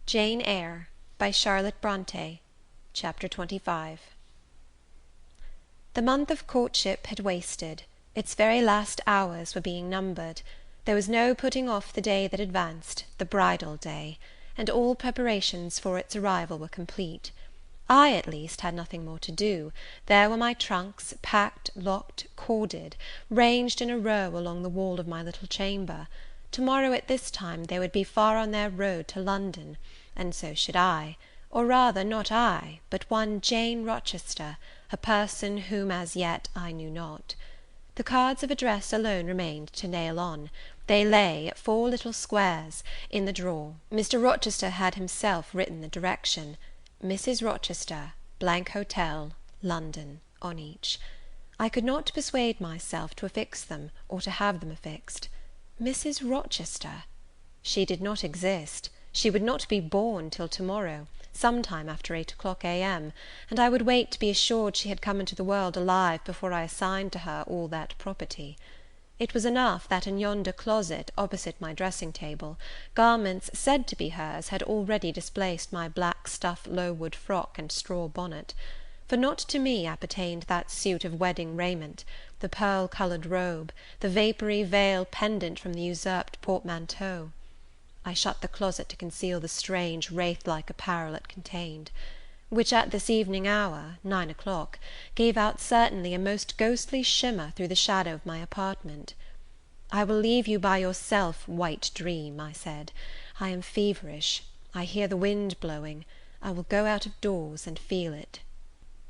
Jane Eyre by Charlotte Brontë. Chapter 25. The month of courtship had wasted. Its very last hours were being numbered. There was no putting off the day that advanced, the bridal day, and all preparations for its arrival were complete. I, at least, had nothing more to do. There were my trunks, packed, locked, corded, ranged in a row along the wall of my little chamber. To-morrow at this time they would be far on their road to London, and so should I, or rather not I, but one Jane Rochester, a person whom as yet I knew not. The cards of address alone remained to nail on. They lay, 4 little squares, in the drawer. Mr. Rochester had himself written the direction, Mrs. Rochester, Hotel, London, on each. I could not persuade myself to affix them, or to have them affixed. Mrs. Rochester! She did not exist. She would not be born till to-morrow, some time after 8 o'clock a.m., and I would wait to be assured she had come into the world alive before I assigned to her all that property. It was enough that in yonder closet, opposite my dressing-table, garments said to be hers had already displaced my black stuff Lowood frock and straw bonnet; for not to me appertained that suit of wedding raiment, the pearl-coloured robe, the vapoury veil pendant from the usurped portmanteau. I shut the closet to conceal the strange wraith-like apparel it contained, which at this evening hour, 9 o'clock, gave out certainly a most ghostly shimmer through the shadow of my apartment. "I will leave you by yourself, white dream," I said. "I am feverish. I hear the wind blowing. I will go out of doors and feel it."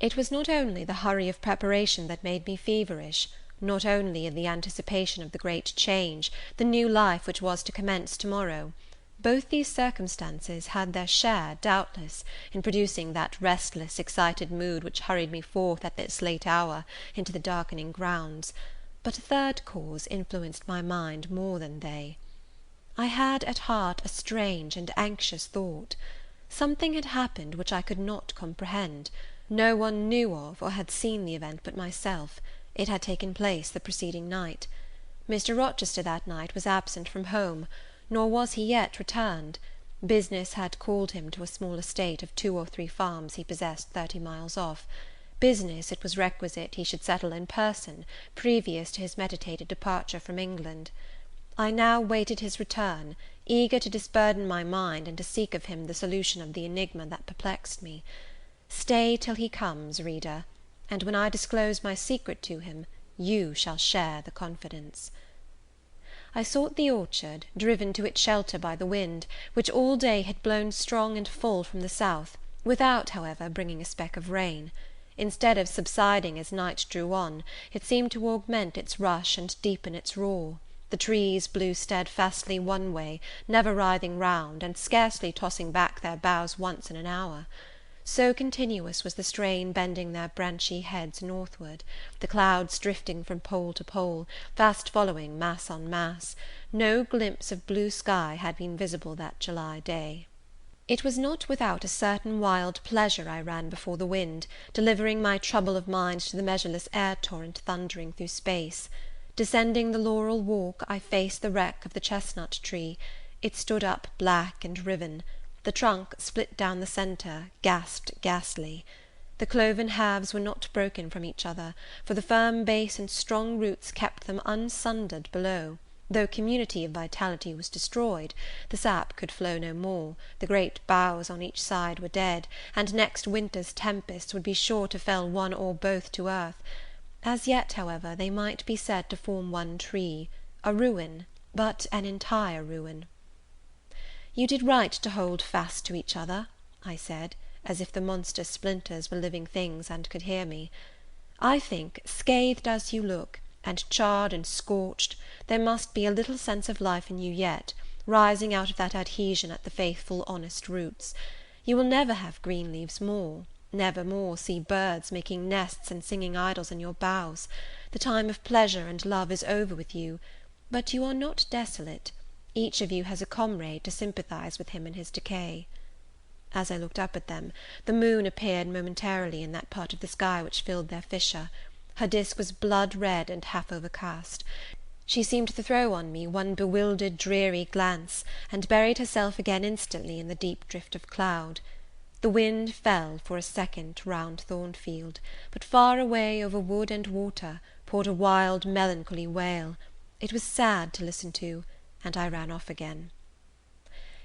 It was not only the hurry of preparation that made me feverish, not only in the anticipation of the great change, the new life which was to commence to-morrow. Both these circumstances had their share, doubtless, in producing that restless, excited mood which hurried me forth at this late hour into the darkening grounds; but a third cause influenced my mind more than they. I had at heart a strange and anxious thought. Something had happened which I could not comprehend. No one knew of or had seen the event but myself. It had taken place the preceding night. Mr. Rochester that night was absent from home, nor was he yet returned. Business had called him to a small estate of 2 or 3 farms he possessed 30 miles off. Business it was requisite he should settle in person, previous to his meditated departure from England. I now waited his return, eager to disburden my mind, and to seek of him the solution of the enigma that perplexed me. Stay till he comes, reader, and when I disclose my secret to him, you shall share the confidence. I sought the orchard, driven to its shelter by the wind, which all day had blown strong and full from the south, without, however, bringing a speck of rain. Instead of subsiding as night drew on, it seemed to augment its rush and deepen its roar. The trees blew steadfastly one way, never writhing round, and scarcely tossing back their boughs once in an hour. So continuous was the strain bending their branchy heads northward, the clouds drifting from pole to pole, fast following mass on mass, no glimpse of blue sky had been visible that July day. It was not without a certain wild pleasure I ran before the wind, delivering my trouble of mind to the measureless air-torrent thundering through space. Descending the laurel walk, I faced the wreck of the chestnut tree. It stood up black and riven. The trunk, split down the centre, gasped ghastly. The cloven halves were not broken from each other, for the firm base and strong roots kept them unsundered below. Though community of vitality was destroyed, the sap could flow no more, the great boughs on each side were dead, and next winter's tempests would be sure to fell one or both to earth. As yet, however, they might be said to form one tree, a ruin, but an entire ruin. "You did right to hold fast to each other," I said, as if the monster splinters were living things and could hear me. "I think, scathed as you look, and charred and scorched, there must be a little sense of life in you yet, rising out of that adhesion at the faithful honest roots. You will never have green leaves more, never more see birds making nests and singing idyls in your boughs. The time of pleasure and love is over with you, but you are not desolate. Each of you has a comrade to sympathize with him in his decay." As I looked up at them, the moon appeared momentarily in that part of the sky which filled their fissure. Her disk was blood red and half overcast. She seemed to throw on me one bewildered, dreary glance, and buried herself again instantly in the deep drift of cloud. The wind fell for a second round Thornfield, but far away over wood and water poured a wild melancholy wail. It was sad to listen to, and I ran off again.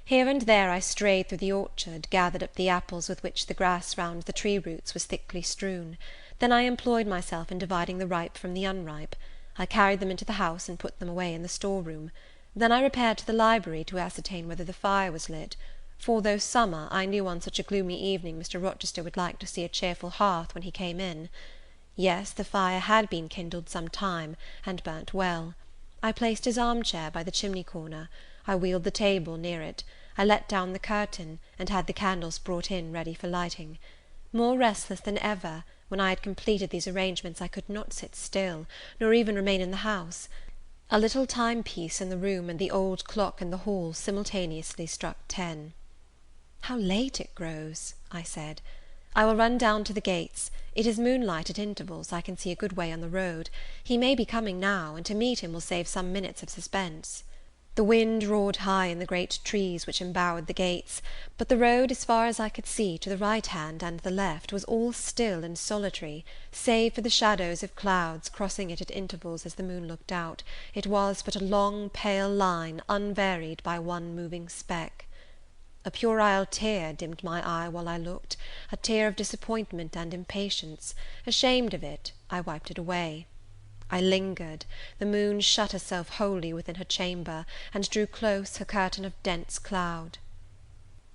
Here and there I strayed through the orchard, gathered up the apples with which the grass round the tree roots was thickly strewn. Then I employed myself in dividing the ripe from the unripe. I carried them into the house and put them away in the store-room. Then I repaired to the library to ascertain whether the fire was lit; for, though summer, I knew on such a gloomy evening Mr. Rochester would like to see a cheerful hearth when he came in. Yes, the fire had been kindled some time, and burnt well. I placed his arm-chair by the chimney-corner. I wheeled the table near it. I let down the curtain, and had the candles brought in ready for lighting. More restless than ever, when I had completed these arrangements, I could not sit still, nor even remain in the house. A little timepiece in the room and the old clock in the hall simultaneously struck 10. "How late it grows," I said. "I will run down to the gates. It is moonlight at intervals, I can see a good way on the road. He may be coming now, and to meet him will save some minutes of suspense." The wind roared high in the great trees which embowered the gates, but the road, as far as I could see, to the right hand and the left, was all still and solitary, save for the shadows of clouds crossing it at intervals as the moon looked out. It was but a long pale line, unvaried by one moving speck. A puerile tear dimmed my eye while I looked, a tear of disappointment and impatience. Ashamed of it, I wiped it away. I lingered. The moon shut herself wholly within her chamber, and drew close her curtain of dense cloud.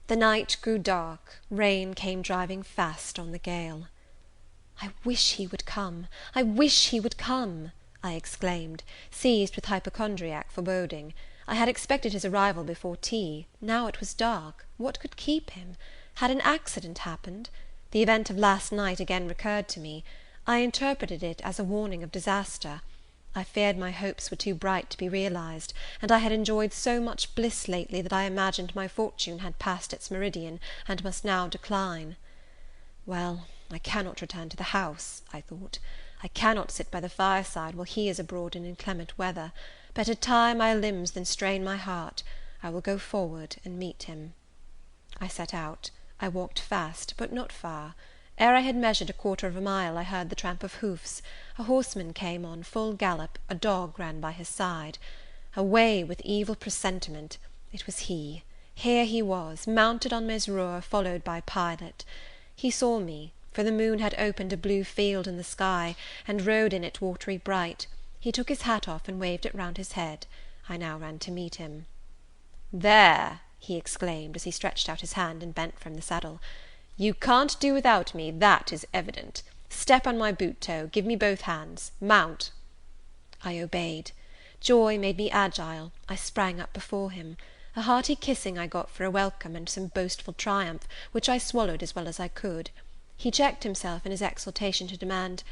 The night grew dark, rain came driving fast on the gale. "I wish he would come! I wish he would come!" I exclaimed, seized with hypochondriac foreboding. I had expected his arrival before tea. Now it was dark. What could keep him? Had an accident happened? The event of last night again recurred to me. I interpreted it as a warning of disaster. I feared my hopes were too bright to be realized, and I had enjoyed so much bliss lately that I imagined my fortune had passed its meridian, and must now decline. Well, I cannot return to the house, I thought. I cannot sit by the fireside while he is abroad in inclement weather. Better tie my limbs than strain my heart. I will go forward and meet him. I set out. I walked fast, but not far. Ere I had measured 1/4 of a mile, I heard the tramp of hoofs. A horseman came on full gallop, a dog ran by his side. Away with evil presentiment! It was he. Here he was, mounted on Mesrour, followed by Pilot. He saw me, for the moon had opened a blue field in the sky, and rode in it watery bright. He took his hat off, and waved it round his head. I now ran to meet him. "There!" he exclaimed, as he stretched out his hand and bent from the saddle. "You can't do without me, that is evident. Step on my boot toe, give me both hands. Mount." I obeyed. Joy made me agile. I sprang up before him. A hearty kissing I got for a welcome, and some boastful triumph, which I swallowed as well as I could. He checked himself in his exultation to demand,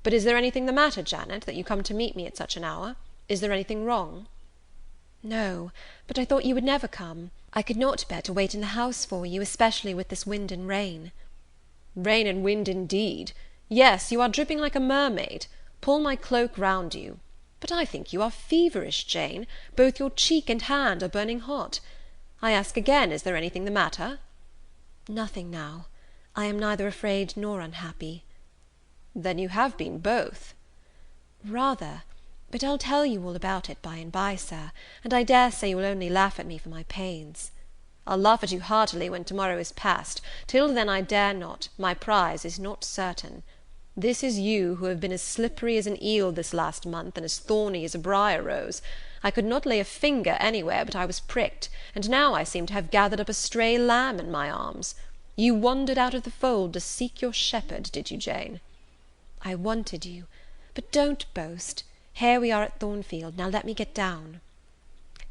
"But is there anything the matter, Janet, that you come to meet me at such an hour? Is there anything wrong?" "No, but I thought you would never come. I could not bear to wait in the house for you, especially with this wind and rain." "Rain and wind, indeed! Yes, you are dripping like a mermaid. Pull my cloak round you. But I think you are feverish, Jane. Both your cheek and hand are burning hot. I ask again, is there anything the matter?" "Nothing now. I am neither afraid nor unhappy." "Then you have been both." "Rather. But I'll tell you all about it by and by, sir, and I dare say you will only laugh at me for my pains." "I'll laugh at you heartily when tomorrow is past. Till then I dare not. My prize is not certain. This is you who have been as slippery as an eel this last month, and as thorny as a briar rose. I could not lay a finger anywhere but I was pricked, and now I seem to have gathered up a stray lamb in my arms. You wandered out of the fold to seek your shepherd, did you, Jane?" "I wanted you. But don't boast. Here we are at Thornfield. Now let me get down."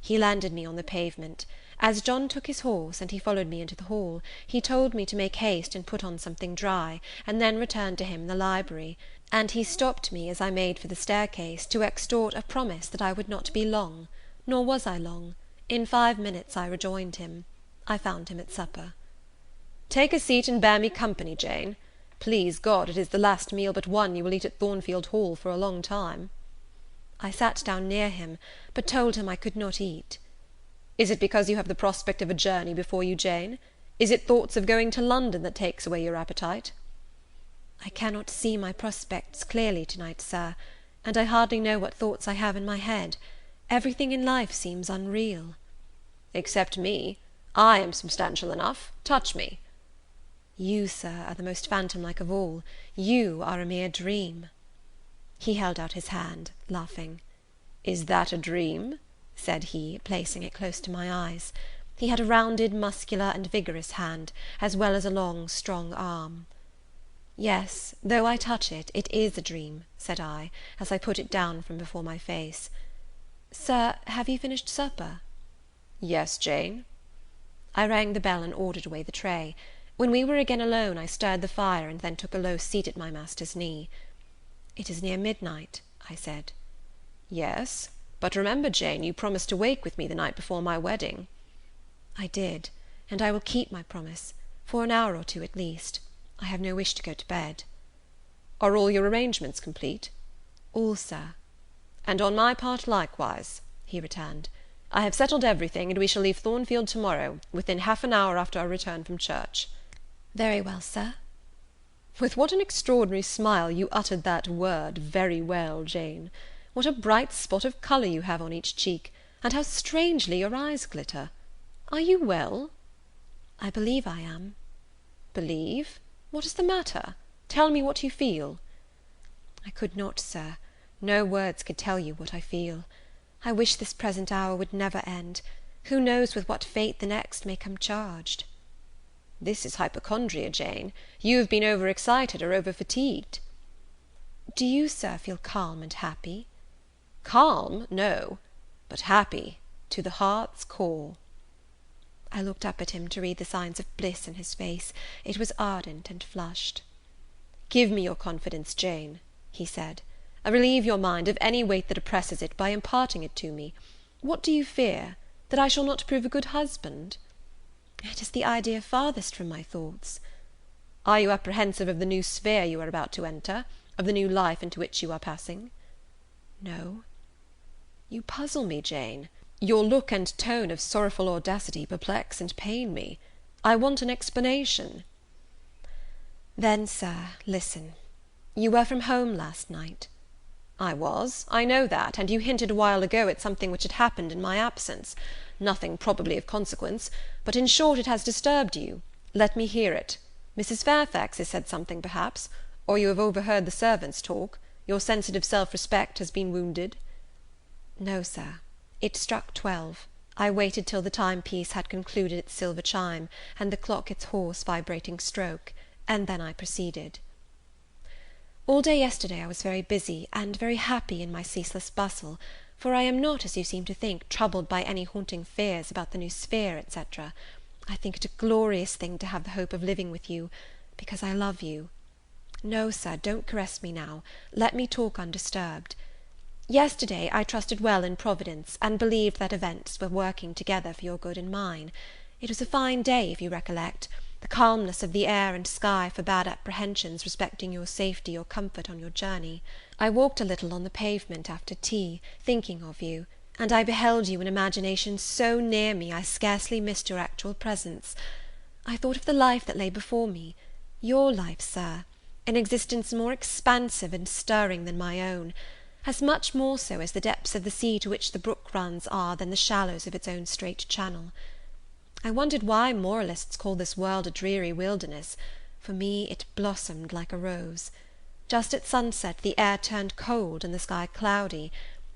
He landed me on the pavement. As John took his horse, and he followed me into the hall, he told me to make haste and put on something dry, and then return to him in the library; and he stopped me, as I made for the staircase, to extort a promise that I would not be long. Nor was I long. In 5 minutes I rejoined him. I found him at supper. "Take a seat and bear me company, Jane. Please God, it is the last meal but one you will eat at Thornfield Hall for a long time." I sat down near him, but told him I could not eat. Is it because you have the prospect of a journey before you, Jane? Is it thoughts of going to London that takes away your appetite? I cannot see my prospects clearly to-night, sir, and I hardly know what thoughts I have in my head. Everything in life seems unreal. Except me. I am substantial enough. Touch me. You, sir, are the most phantom-like of all. You are a mere dream. He held out his hand, laughing. Is that a dream? Said he, placing it close to my eyes. He had a rounded, muscular, and vigorous hand, as well as a long, strong arm. Yes, though I touch it, it is a dream, said I, as I put it down from before my face. Sir, have you finished supper? Yes, Jane. I rang the bell and ordered away the tray. When we were again alone, I stirred the fire, and then took a low seat at my master's knee. It is near midnight, I said. Yes, but remember, Jane, you promised to wake with me the night before my wedding. I did, and I will keep my promise, for an hour or two at least. I have no wish to go to bed. Are all your arrangements complete? All, sir. And on my part likewise, he returned. I have settled everything, and we shall leave Thornfield to-morrow, within half an hour after our return from church. Very well, sir. With what an extraordinary smile you uttered that word, very well, Jane. What a bright spot of colour you have on each cheek, and how strangely your eyes glitter. Are you well? I believe I am. Believe? What is the matter? Tell me what you feel. I could not, sir. No words could tell you what I feel. I wish this present hour would never end. Who knows with what fate the next may come charged? This is hypochondria, Jane. You have been over-excited or over-fatigued. Do you, sir, feel calm and happy? Calm? No. But happy, to the heart's core. I looked up at him to read the signs of bliss in his face. It was ardent and flushed. Give me your confidence, Jane, he said. Relieve your mind of any weight that oppresses it by imparting it to me. What do you fear? That I shall not prove a good husband? It is the idea farthest from my thoughts. Are you apprehensive of the new sphere you are about to enter, of the new life into which you are passing? No. You puzzle me, Jane. Your look and tone of sorrowful audacity perplex and pain me. I want an explanation. Then, sir, listen. You were from home last night. I was. I know that, and you hinted a while ago at something which had happened in my absence. Nothing probably of consequence, but in short it has disturbed you. Let me hear it. Mrs. Fairfax has said something, perhaps, or you have overheard the servants talk. Your sensitive self-respect has been wounded. No, sir. It struck 12. I waited till the timepiece had concluded its silver chime, and the clock its hoarse vibrating stroke, and then I proceeded. All day yesterday I was very busy, and very happy in my ceaseless bustle, for I am not, as you seem to think, troubled by any haunting fears about the new sphere, etc. I think it a glorious thing to have the hope of living with you, because I love you. No, sir, don't caress me now. Let me talk undisturbed. Yesterday I trusted well in Providence, and believed that events were working together for your good and mine. It was a fine day, if you recollect. The calmness of the air and sky forbade apprehensions respecting your safety or comfort on your journey. I walked a little on the pavement after tea, thinking of you, and I beheld you in imagination so near me I scarcely missed your actual presence. I thought of the life that lay before me, your life, sir, an existence more expansive and stirring than my own, as much more so as the depths of the sea to which the brook runs are than the shallows of its own straight channel. I wondered why moralists call this world a dreary wilderness. For me it blossomed like a rose. Just at sunset the air turned cold and the sky cloudy.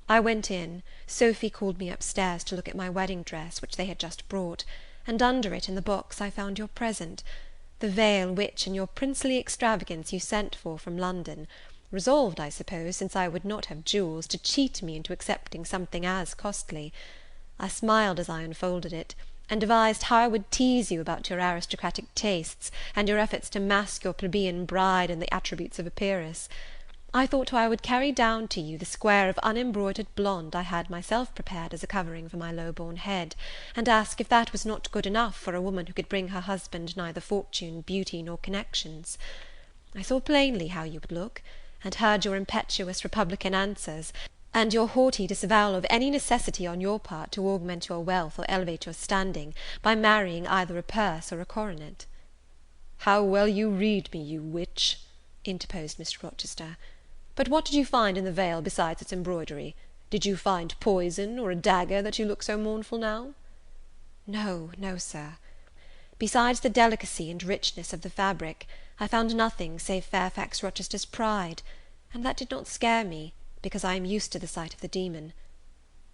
I went in. Sophy called me upstairs to look at my wedding dress, which they had just brought, and under it in the box I found your present, the veil which, in your princely extravagance, you sent for from London, resolved, I suppose, since I would not have jewels, to cheat me into accepting something as costly. I smiled as I unfolded it, and devised how I would tease you about your aristocratic tastes, and your efforts to mask your plebeian bride in the attributes of a peeress. I thought how I would carry down to you the square of unembroidered blonde I had myself prepared as a covering for my low-born head, and ask if that was not good enough for a woman who could bring her husband neither fortune, beauty, nor connections. I saw plainly how you would look, and heard your impetuous republican answers, and your haughty disavowal of any necessity on your part to augment your wealth or elevate your standing by marrying either a purse or a coronet." "How well you read me, you witch!" interposed Mr. Rochester. "But what did you find in the veil besides its embroidery? Did you find poison, or a dagger, that you look so mournful now?" "No, no, sir. Besides the delicacy and richness of the fabric, I found nothing save Fairfax Rochester's pride, and that did not scare me, because I am used to the sight of the demon.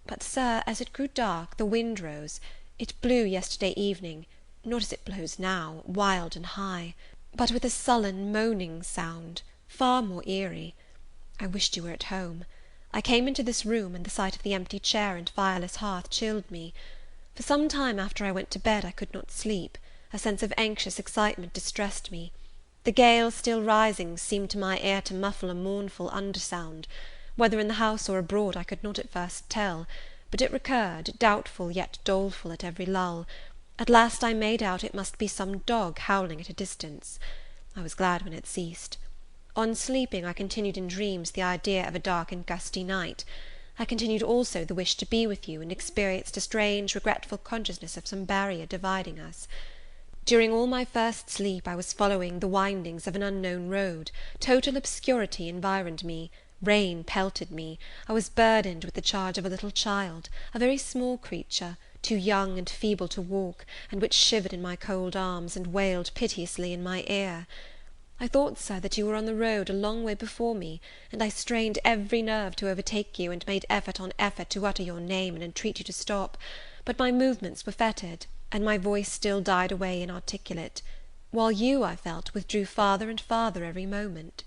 But, sir, as it grew dark, the wind rose. It blew yesterday evening, not as it blows now, wild and high, but with a sullen, moaning sound, far more eerie. I wished you were at home. I came into this room, and the sight of the empty chair and fireless hearth chilled me. For some time after I went to bed I could not sleep. A sense of anxious excitement distressed me. The gale still rising seemed to my ear to muffle a mournful undersound. Whether in the house or abroad I could not at first tell, but it recurred, doubtful yet doleful at every lull. At last I made out it must be some dog howling at a distance. I was glad when it ceased. On sleeping, I continued in dreams the idea of a dark and gusty night. I continued also the wish to be with you, and experienced a strange, regretful consciousness of some barrier dividing us. During all my first sleep I was following the windings of an unknown road. Total obscurity environed me. Rain pelted me. I was burdened with the charge of a little child, a very small creature, too young and feeble to walk, and which shivered in my cold arms, and wailed piteously in my ear. I thought, sir, that you were on the road a long way before me, and I strained every nerve to overtake you, and made effort on effort to utter your name and entreat you to stop; but my movements were fettered, and my voice still died away inarticulate, while you, I felt, withdrew farther and farther every moment.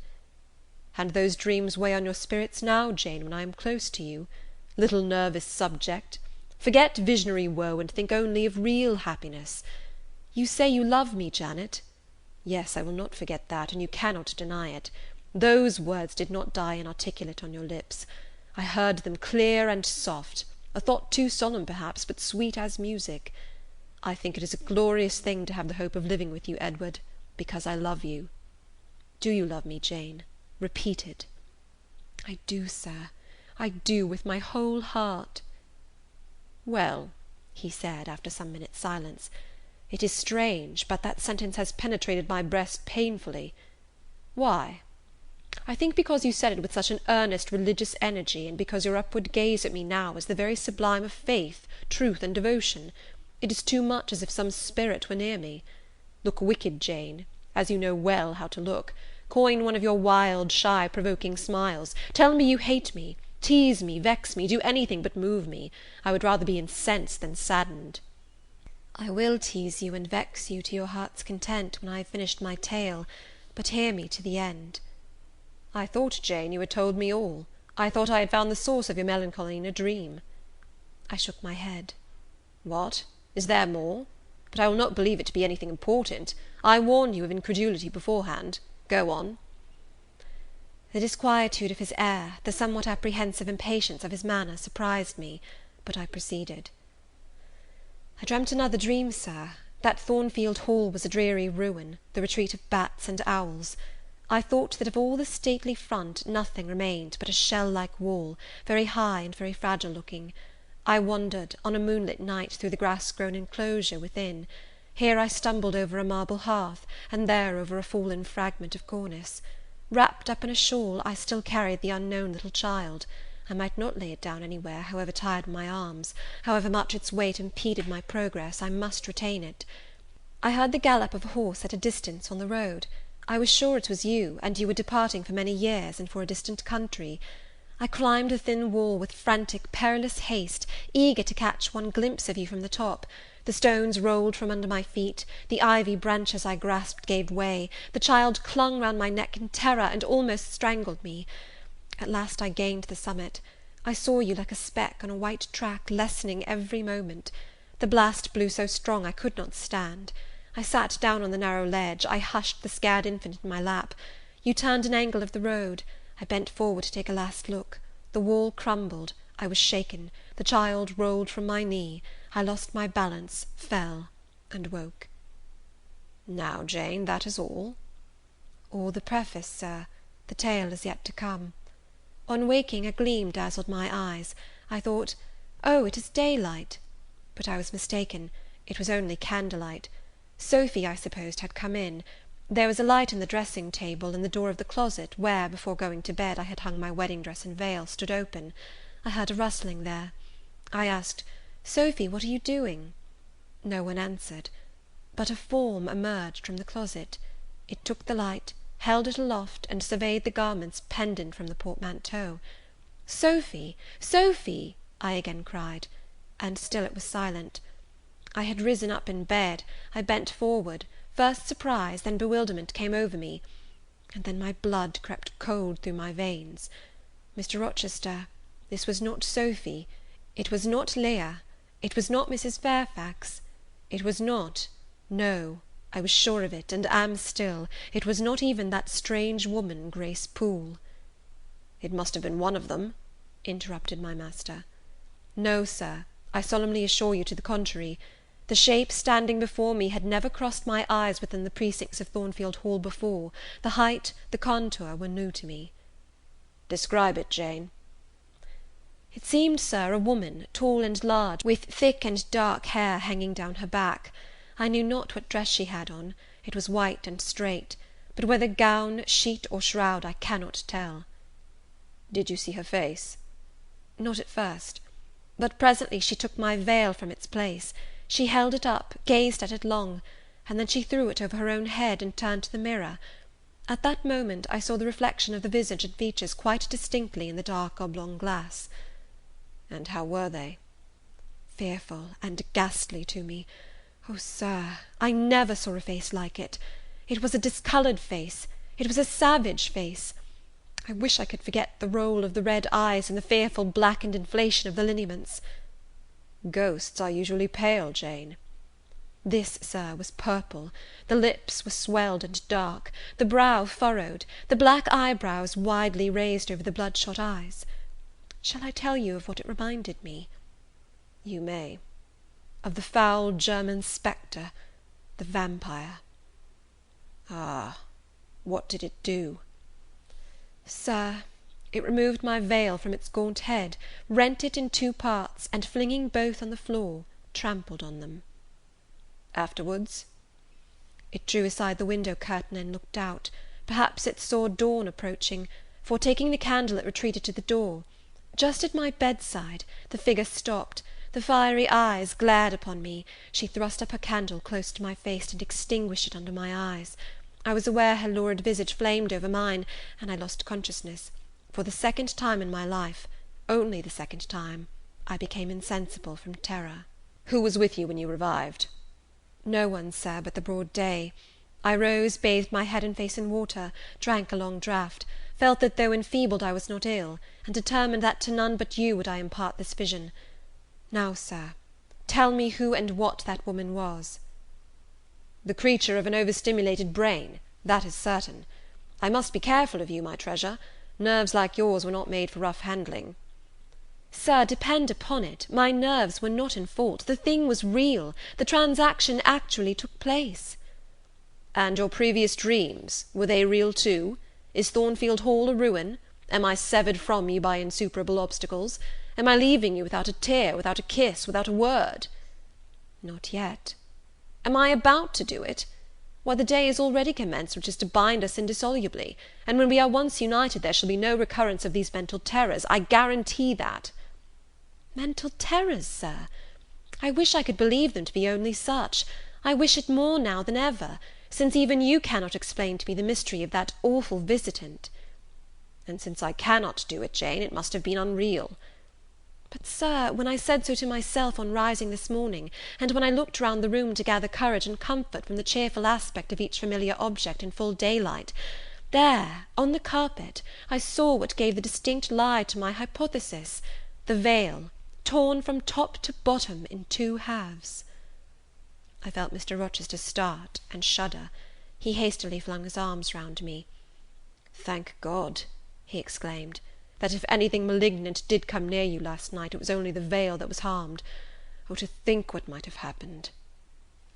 And those dreams weigh on your spirits now, Jane, when I am close to you? Little nervous subject! Forget visionary woe, and think only of real happiness. You say you love me, Janet? Yes, I will not forget that, and you cannot deny it. Those words did not die inarticulate on your lips. I heard them clear and soft, a thought too solemn perhaps, but sweet as music. I think it is a glorious thing to have the hope of living with you, Edward, because I love you. Do you love me, Jane? Repeat it." "I do, sir, I do, with my whole heart." "Well," he said, after some minutes' silence, "it is strange, but that sentence has penetrated my breast painfully. Why? I think because you said it with such an earnest religious energy, and because your upward gaze at me now is the very sublime of faith, truth, and devotion. It is too much as if some spirit were near me. Look wicked, Jane, as you know well how to look. Coin one of your wild, shy, provoking smiles. Tell me you hate me. Tease me, vex me, do anything but move me. I would rather be incensed than saddened." "I will tease you and vex you to your heart's content when I have finished my tale, but hear me to the end." "I thought, Jane, you had told me all. I thought I had found the source of your melancholy in a dream." I shook my head. "What? Is there more? But I will not believe it to be anything important. I warn you of incredulity beforehand. Go on." The disquietude of his air, the somewhat apprehensive impatience of his manner, surprised me, but I proceeded. "I dreamt another dream, sir. That Thornfield Hall was a dreary ruin, the retreat of bats and owls. I thought that of all the stately front nothing remained but a shell-like wall, very high and very fragile looking. I wandered, on a moonlit night, through the grass-grown enclosure within. Here I stumbled over a marble hearth, and there over a fallen fragment of cornice. Wrapped up in a shawl, I still carried the unknown little child. I might not lay it down anywhere, however tired my arms, however much its weight impeded my progress, I must retain it. I heard the gallop of a horse at a distance on the road. I was sure it was you, and you were departing for many years, and for a distant country. I climbed the thin wall with frantic, perilous haste, eager to catch one glimpse of you from the top. The stones rolled from under my feet, the ivy branches I grasped gave way, the child clung round my neck in terror, and almost strangled me. At last I gained the summit. I saw you like a speck on a white track, lessening every moment. The blast blew so strong I could not stand. I sat down on the narrow ledge. I hushed the scared infant in my lap. You turned an angle of the road. I bent forward to take a last look. The wall crumbled. I was shaken. The child rolled from my knee. I lost my balance, fell, and woke. Now, Jane, that is all? All the preface, sir. The tale is yet to come. On waking, a gleam dazzled my eyes. I thought, oh, it is daylight. But I was mistaken. It was only candlelight. Sophy, I supposed, had come in. There was a light in the dressing table, and the door of the closet, where, before going to bed, I had hung my wedding dress and veil, stood open. I heard a rustling there. I asked, Sophy, what are you doing? No one answered. But a form emerged from the closet. It took the light, held it aloft, and surveyed the garments pendant from the portmanteau. Sophy! Sophy! I again cried, and still it was silent. I had risen up in bed. I bent forward. First surprise, then bewilderment came over me, and then my blood crept cold through my veins. Mr. Rochester, this was not Sophy, it was not Leah, it was not Mrs. Fairfax, it was not, no, I was sure of it, and am still, it was not even that strange woman, Grace Poole. It must have been one of them, interrupted my master. No, Sir, I solemnly assure you to the contrary. The shape standing before me had never crossed my eyes within the precincts of Thornfield Hall before. The height, the contour, were new to me. Describe it, Jane. It seemed, Sir, a woman, tall and large, with thick and dark hair hanging down her back. I knew not what dress she had on. It was white and straight, but whether gown, sheet, or shroud, I cannot tell. Did you see her face? Not at first, but presently she took my veil from its place. She held it up, gazed at it long, and then she threw it over her own head and turned to the mirror. At that moment I saw the reflection of the visage and features quite distinctly in the dark oblong glass. And how were they? Fearful and ghastly to me. Oh, Sir, I never saw a face like it. It was a discoloured face. It was a savage face. I wish I could forget the roll of the red eyes and the fearful blackened inflation of the lineaments. Ghosts are usually pale, Jane. This, Sir, was purple. The lips were swelled and dark, the brow furrowed, the black eyebrows widely raised over the bloodshot eyes. Shall I tell you of what it reminded me? You may. Of the foul German spectre, the vampire. Ah, what did it do? Sir, it removed my veil from its gaunt head, rent it in two parts, and flinging both on the floor, trampled on them. Afterwards? It drew aside the window curtain and looked out. Perhaps it saw dawn approaching, for, taking the candle, it retreated to the door. Just at my bedside, the figure stopped. The fiery eyes glared upon me. She thrust up her candle close to my face and extinguished it under my eyes. I was aware her lurid visage flamed over mine, and I lost consciousness. For the second time in my life, only the second time, I became insensible from terror. Who was with you when you revived? No one, Sir, but the broad day. I rose, bathed my head and face in water, drank a long draught, felt that though enfeebled I was not ill, and determined that to none but you would I impart this vision. Now, Sir, tell me who and what that woman was. The creature of an overstimulated brain, that is certain. I must be careful of you, my treasure. Nerves like yours were not made for rough handling. Sir, depend upon it, my nerves were not in fault. The thing was real. The transaction actually took place. And your previous dreams, were they real too? Is Thornfield Hall a ruin? Am I severed from you by insuperable obstacles? Am I leaving you without a tear, without a kiss, without a word? Not yet. Am I about to do it? Why, the day is already commenced which is to bind us indissolubly, and when we are once united there shall be no recurrence of these mental terrors, I guarantee that. Mental terrors, Sir? I wish I could believe them to be only such. I wish it more now than ever, since even you cannot explain to me the mystery of that awful visitant. And since I cannot do it, Jane, it must have been unreal. But, Sir, when I said so to myself on rising this morning, and when I looked round the room to gather courage and comfort from the cheerful aspect of each familiar object in full daylight, there, on the carpet, I saw what gave the distinct lie to my hypothesis, the veil, torn from top to bottom in two halves. I felt Mr. Rochester start and shudder. He hastily flung his arms round me. "Thank God," he exclaimed, "that if anything malignant did come near you last night, it was only the veil that was harmed. Oh, to think what might have happened!"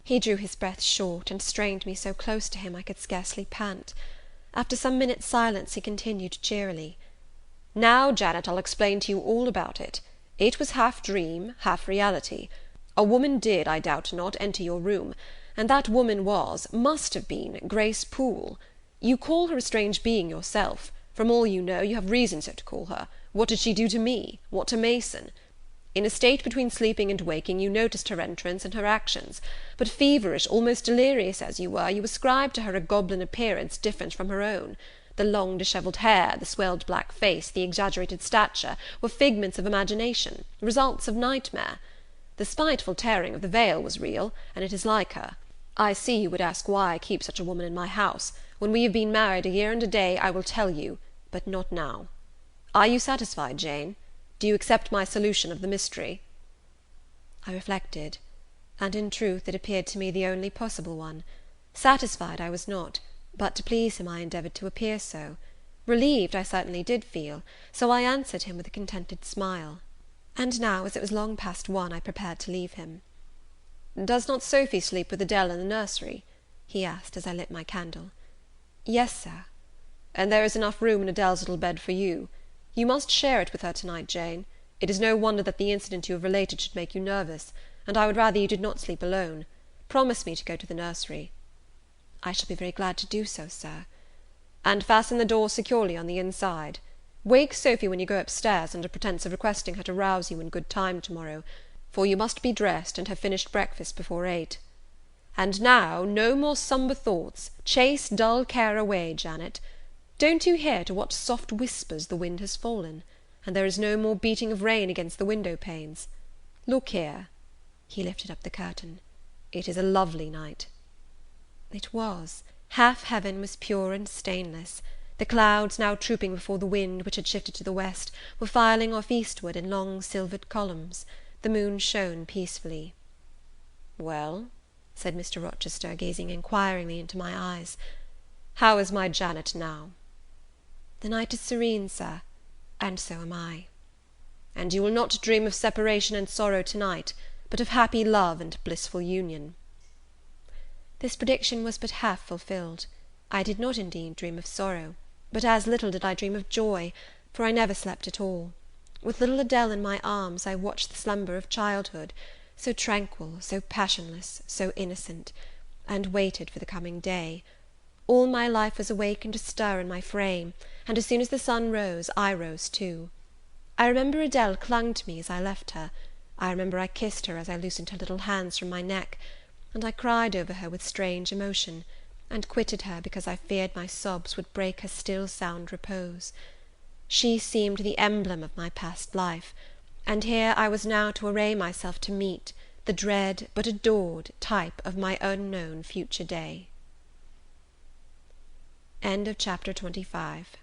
He drew his breath short, and strained me so close to him I could scarcely pant. After some minutes' silence, he continued cheerily, Now, Janet, I'll explain to you all about it. It was half dream, half reality. A woman did, I doubt not, enter your room, and that woman must have been, Grace Poole. You call her a strange being yourself. From all you know, you have reason so to call her. What did she do to me? What to Mason? In a state between sleeping and waking, you noticed her entrance and her actions, but feverish, almost delirious as you were, you ascribed to her a goblin appearance different from her own. The long dishevelled hair, the swelled black face, the exaggerated stature, were figments of imagination, results of nightmare. The spiteful tearing of the veil was real, and it is like her. I see you would ask why I keep such a woman in my house. When we have been married a year and a day, I will tell you, but not now. Are you satisfied, Jane? Do you accept my solution of the mystery?" I reflected, and in truth it appeared to me the only possible one. Satisfied I was not, but to please him I endeavoured to appear so. Relieved I certainly did feel, so I answered him with a contented smile. And now, as it was long past 1, I prepared to leave him. "Does not Sophy sleep with Adele in the nursery?" he asked, as I lit my candle. "Yes, sir." "And there is enough room in Adele's little bed for you. You must share it with her to-night, Jane. It is no wonder that the incident you have related should make you nervous, and I would rather you did not sleep alone. Promise me to go to the nursery." "I shall be very glad to do so, sir." "And fasten the door securely on the inside. Wake Sophy when you go upstairs, under pretence of requesting her to rouse you in good time to-morrow, for you must be dressed, and have finished breakfast before 8. And now, no more sombre thoughts. Chase dull care away, Janet. Don't you hear to what soft whispers the wind has fallen? And there is no more beating of rain against the window-panes. Look here." He lifted up the curtain. "It is a lovely night." It was. Half heaven was pure and stainless. The clouds, now trooping before the wind, which had shifted to the west, were filing off eastward in long silvered columns. The moon shone peacefully. "Well," said Mr. Rochester, gazing inquiringly into my eyes, "how is my Janet now?" "The night is serene, sir, and so am I." "And you will not dream of separation and sorrow to-night, but of happy love and blissful union?" This prediction was but half fulfilled. I did not indeed dream of sorrow, but as little did I dream of joy, for I never slept at all. With little Adele in my arms, I watched the slumber of childhood, so tranquil, so passionless, so innocent, and waited for the coming day. All my life was awake and astir in my frame, and as soon as the sun rose, I rose too. I remember Adele clung to me as I left her. I remember I kissed her as I loosened her little hands from my neck, and I cried over her with strange emotion, and quitted her because I feared my sobs would break her still sound repose. She seemed the emblem of my past life, and here I was now to array myself to meet the dread but adored type of my unknown future day. End of chapter 25.